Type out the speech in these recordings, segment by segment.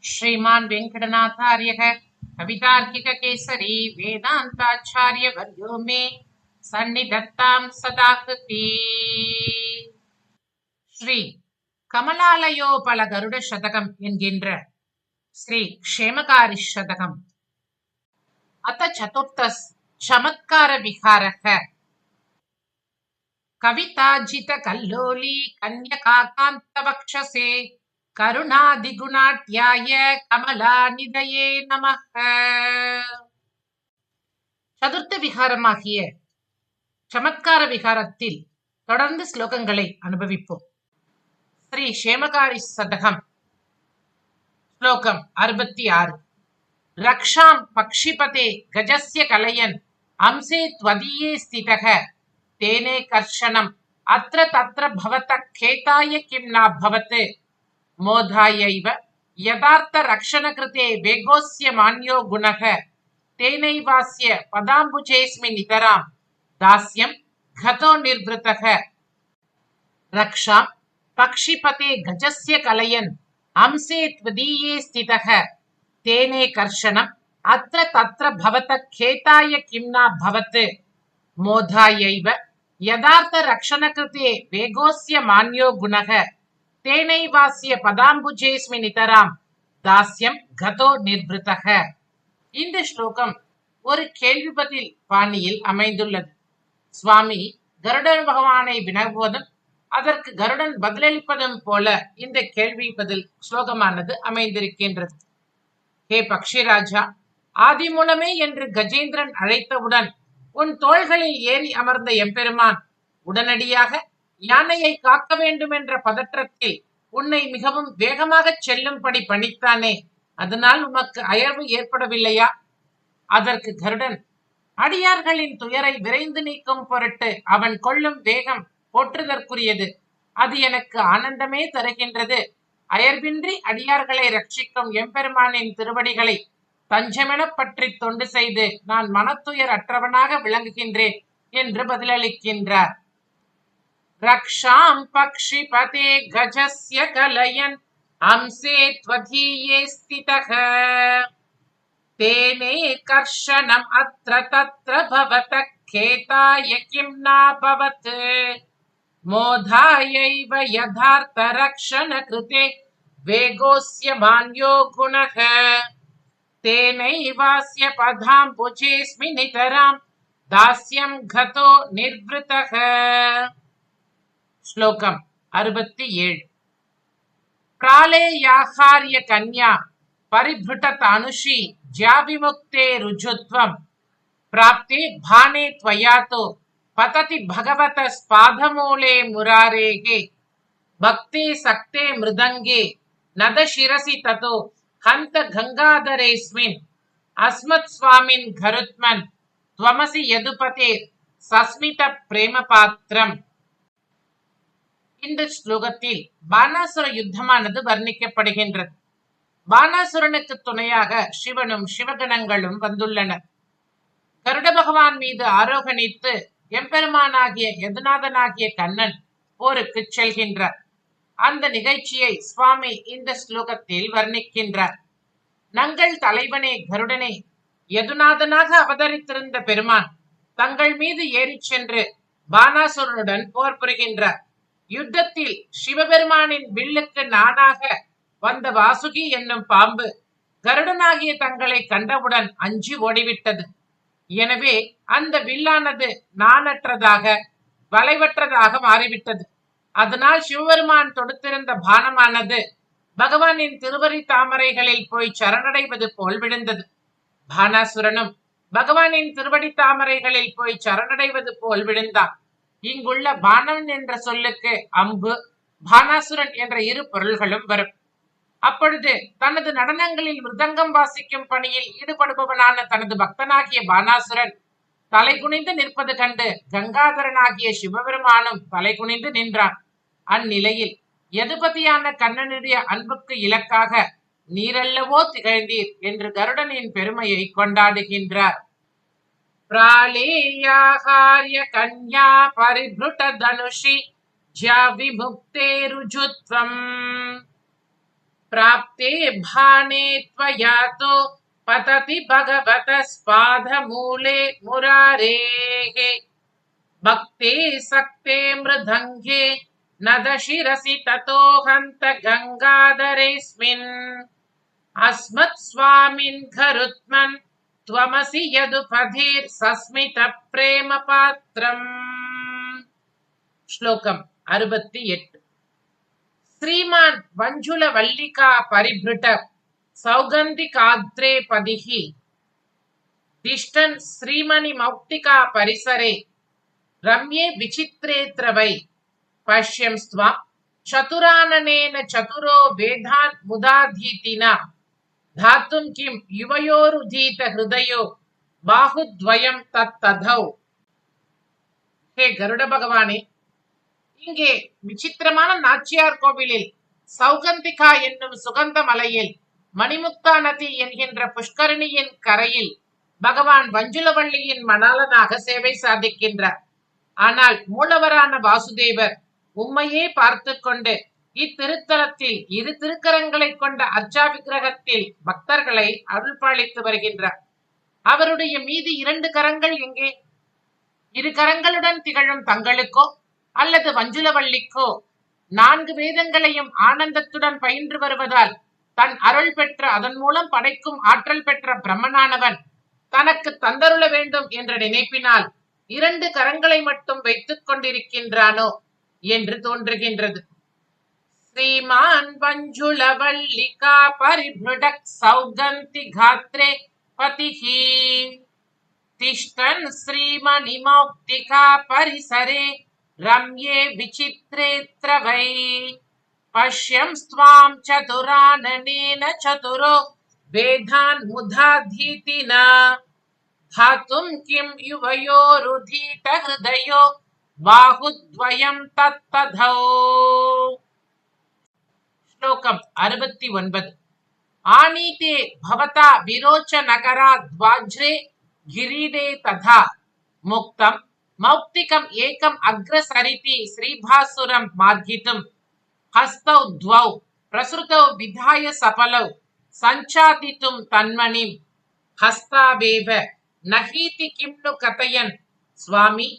श्रीमान् वेंकटनाथार्यः कवितार्किककेसरी वेदान्ताचार्यवर्यो मे सन्निधत्तां सदा कृती। ஸ்ரீ கமலாலயோபல கருட சதகம் என்கின்ற ஸ்ரீ க்ஷேமகாரி சதகம். அத சதுர்த்தஸ் சமத்கார விஹாரக. கவிதாஜித கல்லோலி கன்யகாகாந்த வக்ஷசே கருணாதிகுணாட்யாய கமலாநிதயே நமஹ. சதுர்த்த விகாரமாகிய சமத்கார விகாரத்தில் தொடர்ந்து ஸ்லோகங்களை அனுபவிப்போம். ஸ்ரீ க்ஷேமகாரி சதகம். ஸ்லோகம் 66. ரக்ஷாம் பக்ஷிபதே கஜஸ்ய கலயன் அம்சே த்வதீயே ஸ்திதக தேனே கர்ஷனம் அத்ர தத்ர பவத கேதாய கிம் ந பவத் மோதாயைவ யதார்த்த ரக்ஷண கிருதே வேகோஸ்ய மான்யோ குணக தேனைவாஸ்ய பதாம்புஜேஸ்மி நிதராம் தாஸ்யம் கதோ நிர்வృతக. ரக்ஷாம் பக்ஷிபதே கஜஸ்ய கலயன் அம்சே த்வதீயே ஸ்திதக தேனே கர்ஷனம் அத்ர தத்ர பவத கேதாய கிம் ந பவத் மோதாயைவ யதார்த்த ரக்ஷண கிருதே வேகோஸ்ய மான்யோ குணக தேனைவாஸ்ய பதாம்புஜேஸ்மி நிதராம் தாஸ்யம் கதோ நிர்வృతக. இந்த ஸ்லோகம் ஒரு கேள்வி பதில் பாணியில் அமைந்துள்ளது. சுவாமி கருடன் பகவானை வினவுவதும் அதற்கு கருடன் பதிலளிப்பதும் போல இந்த கேள்வி பதில் ஸ்லோகமானது அமைந்திருக்கின்றது. ஹே பக்ஷிராஜா, ஆதி மூலமே என்று கஜேந்திரன் அழைத்தவுடன் உன் தோள்களில் ஏறி அமர்ந்த எம்பெருமான் உடனடியாக யானையை காக்க வேண்டும் என்ற பதற்றத்தில் உன்னை மிகவும் வேகமாக செல்லும்படி பணித்தானே, அதனால் உமக்கு அயர்வு ஏற்படவில்லையா? அதற்கு கருடன், அடியார்களின் துயரை விரைந்து நீக்கும் பொருட்டு அவன் கொள்ளும் வேகம் போற்றுதற்குரியது. அது எனக்கு ஆனந்தமே தருகின்றது. அயர்வின்றி அடியார்களை ரட்சிக்கும் எம்பெருமானின் திருவடிகளை தஞ்சமென பற்றி தொண்டு செய்து நான் மனத்துயர் அற்றவனாக விளங்குகின்றேன் என்று பதிலளிக்கின்றார். ரக்ஷாம் பக்ஷிபதே கஜஸ்ய கலயன் அம்சே த்வதீயே ஸ்திதக தேனே கர்ஷனம் அத்ர தத்ர பவத கேதாய கிம் ந பவத் மோதாயைவ யதார்த்த ரக்ஷண கிருதே வேகோஸ்ய மான்யோ குணக தேனைவாஸ்ய பதாம்புஜேஸ்மி நிதராம் தாஸ்யம் கதோ நிர்வృతக. ஸ்லோகம் 67. பிராளேயாஹார்ய கன்யா பரிபృట தானுஷி ஜ்யாவிமுக்தே ருஜுத்வம் பிராப்தே பானே த்வயாதோ பததி பகவத ஸ்பாதமூலே முராரேகே பக்தே சக்தே மிருதங்கே நத சிரசி ததோ ஹந்த கங்காதரேஸ்மின் அஸ்மத் சுவாமின் கருத்மன் த்வமசி யதுபதே சஸ்மித பிரேம பாத்திரம். இந்த ஸ்லோகத்தில் பானாசுர யுத்தமானது வர்ணிக்கப்படுகின்றது. பானாசுரனுக்கு துணையாக சிவனும் சிவகணங்களும் வந்துள்ளனர். கருட பகவான் மீது ஆரோகணித்து எம்பெருமானாகிய யதுநாதனாகிய கண்ணன் போருக்கு செல்கின்றார். அந்த நிகழ்ச்சியை சுவாமி இந்த ஸ்லோகத்தில் வர்ணிக்கின்றார். நங்கள் தலைவனே கருடனே, யதுநாதனாக அவதரித்திருந்த பெருமான் தங்கள் மீது ஏறிச் சென்று பானாசுரனுடன் போர் புரிகின்றார். யுத்தத்தில் சிவபெருமானின் வில்லுக்கு நானாக வந்த வாசுகி என்னும் பாம்பு கருடனாகிய தங்களை கண்டவுடன் அஞ்சி ஓடிவிட்டது. எனவே அந்த வில்லானது நானற்றதாக வளைவற்றதாக மாறிவிட்டது. அதனால் சிவபெருமான் தொடுத்திருந்த பானமானது பகவானின் திருவரி தாமரைகளில் போய் சரணடைவது போல் விழுந்தது. பானாசுரனும் பகவானின் திருவடி தாமரைகளில் போய் சரணடைவது போல் விழுந்தான். இங்குள்ள பானன் என்ற சொல்லுக்கு அம்பு, பானாசுரன் என்ற இரு பொருள்களும் வரும். அப்பொழுது தனது நடனங்களில் மிருதங்கம் வாசிக்கும் பணியில் ஈடுபடுபவனான தனது பக்தனாகிய பானாசுரன் தலை குனிந்து நிற்பது கண்டு கங்காதரனாகிய சிவபெருமானும் தலை குனிந்து நின்றான். அந்நிலையில் யதுபதியான கண்ணனுடைய அன்புக்கு இலக்காக நீரல்லவோ திகழ்ந்தீர் என்று கருடனின் பெருமையை கொண்டாடுகின்றார். பிராளேயாஹார்ய கன்யா பரிபృట தனுஷி ஜ்யாவிமுக்தே ருஜுத்வம் प्राप्ते भाने त्वया तो पतति भगवतः पादमूले मुरारेः भक्ते सक्ते मृदङ्गे नदशिरसि ततो हन्त गङ्गाधरेऽस्मिन् अस्मत् स्वामिन् गरुत्मन् त्वमसि यदुपधीर् सस्मित प्रेम पात्रम्. श्लोकम् 68. श्रीमान् वञ्जुल वल्लिका परिभृट सौगन्धिकाद्रे पदिः तिष्ठन् श्रीमणि मौक्तिका परिसरे रम्ये विचित्रेऽत्र वै पश्यं स्वाम् चतुराननेन चतुरो वेदान् मुदाधीतिना धातुं किं युवयोरुदीत हृदयो बाहुद्वयं तत्तधौ. ஹே கருட பகவானே, இங்கே விசித்திரமான நாச்சியார் கோவிலில் சௌகந்திகா என்னும் சுகந்த மலையில் மணிமுக்தா நதி என்கின்ற புஷ்கரணியின் கரையில் பகவான் வஞ்சுலவள்ளியின் மணாளனாக சேவை சாதிக்கின்றார். ஆனால் மூலவரான வாசுதேவர் உம்மையே பார்த்து கொண்டு இத்திருத்தலத்தில் இரு திருக்கரங்களை கொண்ட அர்ச்சா விக்கிரகத்தில் பக்தர்களை அருள் பாலித்து வருகின்றார். அவருடைய மீது இரண்டு கரங்கள் எங்கே? இரு கரங்களுடன் திகழும் தங்களுக்கோ அல்லது வஞ்சுலவள்ளிக்கோ 4 வேதங்களையும் ஆனந்தத்துடன் பயின்று வருவதால் தன் அருள் பெற்ற அதன் மூலம் படைக்கும் ஆற்றல் பெற்ற பிரம்மனானவன் தனக்கு தந்தருள வேண்டும் என்ற நினைப்பினால் 2 கரங்களை மட்டும் வைத்துக் கொண்டிருக்கின்றானோ என்று தோன்றுகின்றது. श्रीमान् वञ्जुलवल्लिका परिभृडक् सौगन्धिकाद्रे पतिः तिष्ठन् श्रीमणिमौक्तिका परिसरे रम्ये विचित्रेऽत्र वै पश्यं स्वां चतुराननेन चतुरो वेदान् मुदाधीतिना धातुं किं युवयोरुदीत हृदयो बाहुद्वयं तत्तधौ. श्लोकम् 69. आनीते भवता विरोच नगराद् वाज्रे गिरीडे तथा मुक्तं मौक्तिकम् एकम् अग्रसरिति श्रीभासुरं मार्गितुं हस्तौ द्वौ प्रसृतौ विधाय सफलौ सञ्चादितुं तन्मणिं हस्तावेव नहीति किं नु कथयन् स्वामी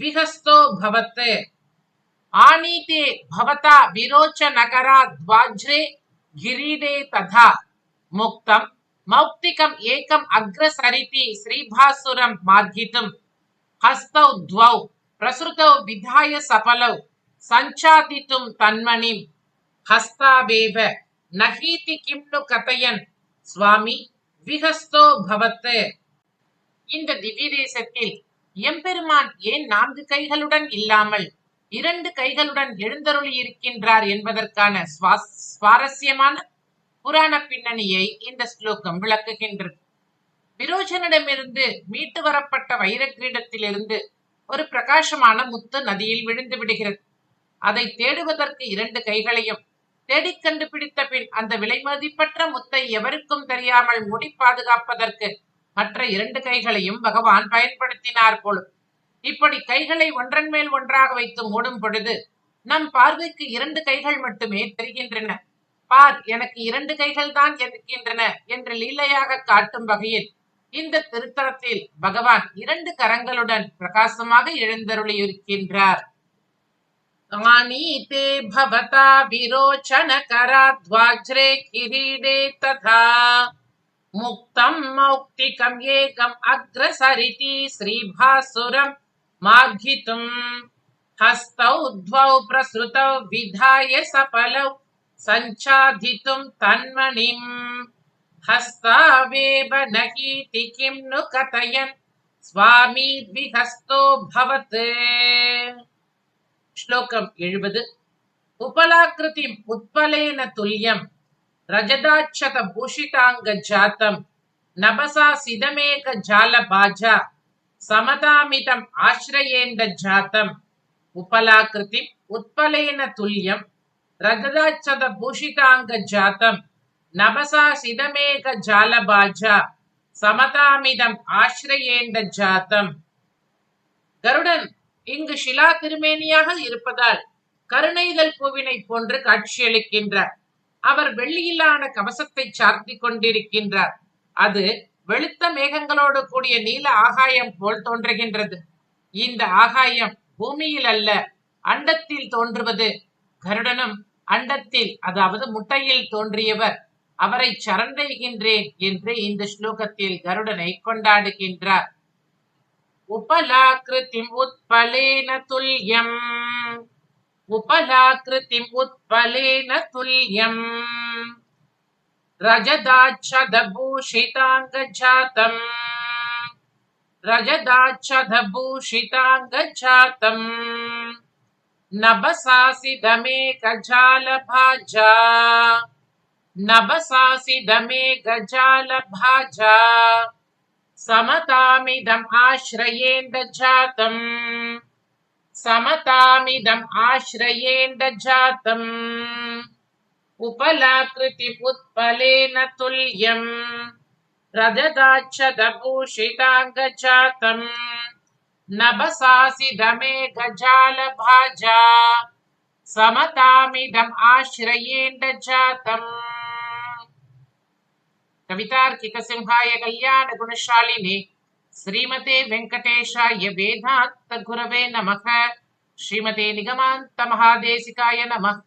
विहस्तो भवत्. आनीते भवता विरोच नगराद् वाज्रे गिरीडे तथा मुक्तं मौक्तिकम् एकम् अग्रसरिति श्रीभासुरं मार्गितुं हस्तौ द्वौ प्रसृतौ विधाय सफलौ सञ्चादितुं तन्मणिं हस्तावेव नहीति किं नु कथयन् स्वामी विहस्तो भवत्. இந்த திவ்ய தேசத்தில் எம்பெருமான் ஏன் 4 கைகளுடன் இல்லாமல் 2 கைகளுடன் எழுந்தருளி இருக்கின்றார் என்பதற்கான சுவாரஸ்யமான புராண பின்னணியை இந்த ஸ்லோகம் விளக்குகின்றது. விரோச்சனிடமிருந்து மீட்டு வரப்பட்ட வைர கிரீடத்திலிருந்து ஒரு பிரகாசமான முத்து நதியில் விழுந்து விடுகிறது. அதை தேடுவதற்கு 2 கைகளையும் தேடிக் கண்டுபிடித்த பின் அந்த விலை மதிப்பற்ற முத்தை எவருக்கும் தெரியாமல் மூடி பாதுகாப்பதற்கு மற்ற 2 கைகளையும் பகவான் பயன்படுத்தினார் போலும். இப்படி கைகளை ஒன்றன் மேல் ஒன்றாக வைத்து மூடும் பொழுது நம் பார்வைக்கு 2 கைகள் மட்டுமே தெரிகின்றன. பார், எனக்கு 2 கைகள் தான் இருக்கின்றன என்று லீலையாக காட்டும் வகையில் இந்த திருத்தலத்தில் பகவான் 2 கரங்களுடன் பிரகாசமாக எழுந்தருளியிருக்கின்றார். आनीते भवता विरोचनकराद् वाज्रे किरीटे तथा मुक्तं मौक्तिकम् एकम् अग्रसरिति श्रीभासुरं मार्गितुं हस्तौ द्वौ प्रसृतौ विधाय सफलौ सञ्चादितुं तन्मणिं हस्तावेव नहीति किं नु कथयन् स्वामी द्विहस्तो भवत्. श्लोकम् 70. उपलाकृतिम् उत्पलेन तुल्यं रजदाच्छत भूषितांग जातं नभसा सिदमेक जालभाजा समतामितम् आश्रयेन्द जातम्. उपलाकृतिम् उत्पलेन तुल्यं रजदाच्छत भूषितांग जातं नभसा सिदमेक जालभाजा समतामिदम् आश्रयेन्द जातम्. கருடன் இங்கு ஷிலா திருமேனியாக இருப்பதால் கருணைதல் பூவினை போன்று காட்சியளிக்கின்றார். அவர் வெள்ளியிலான கவசத்தை சார்த்தி கொண்டிருக்கின்றார். அது வெளுத்த மேகங்களோடு கூடிய நீல ஆகாயம் போல் தோன்றுகின்றது. இந்த ஆகாயம் பூமியில் அல்ல, அண்டத்தில் தோன்றுவது. கருடனும் அண்டத்தில், அதாவது முட்டையில் தோன்றியவர். அவரை சரண்டைகின்றேன் என்று இந்த ஸ்லோகத்தில் கருடனை கொண்டாடுகின்றார். உபலாக்ருதிம் உத்பலேன துல்யம், உபலாக்ருதிம் உத்பலேன துல்யம், ரஜதாச்சதபூஷிதாங்கஜாதம், ரஜதாச்சதபூஷிதாங்கஜாதம், நபசாசிதமேகஜாலபாஜா, நபசாசிதமேகஜாலபாஜா, समतामिदम् आश्रयेन्दजातम्, समतामिदम् आश्रयेन्दजातम्, उपलाकृति उत्पलेन तुल्यम्, रजदाच्छदभूषिताङ्गजातम्, नभसासिदमेघजालभाजा, समतामिदम् आश्रयेन्दजातम्. कवितार्किक सिंहाय कल्याण गुणशालिने श्रीमते वेंकटेशाय वेदांत गुरवे नमः. श्रीमते निगमांत महादेशिकाय नमः.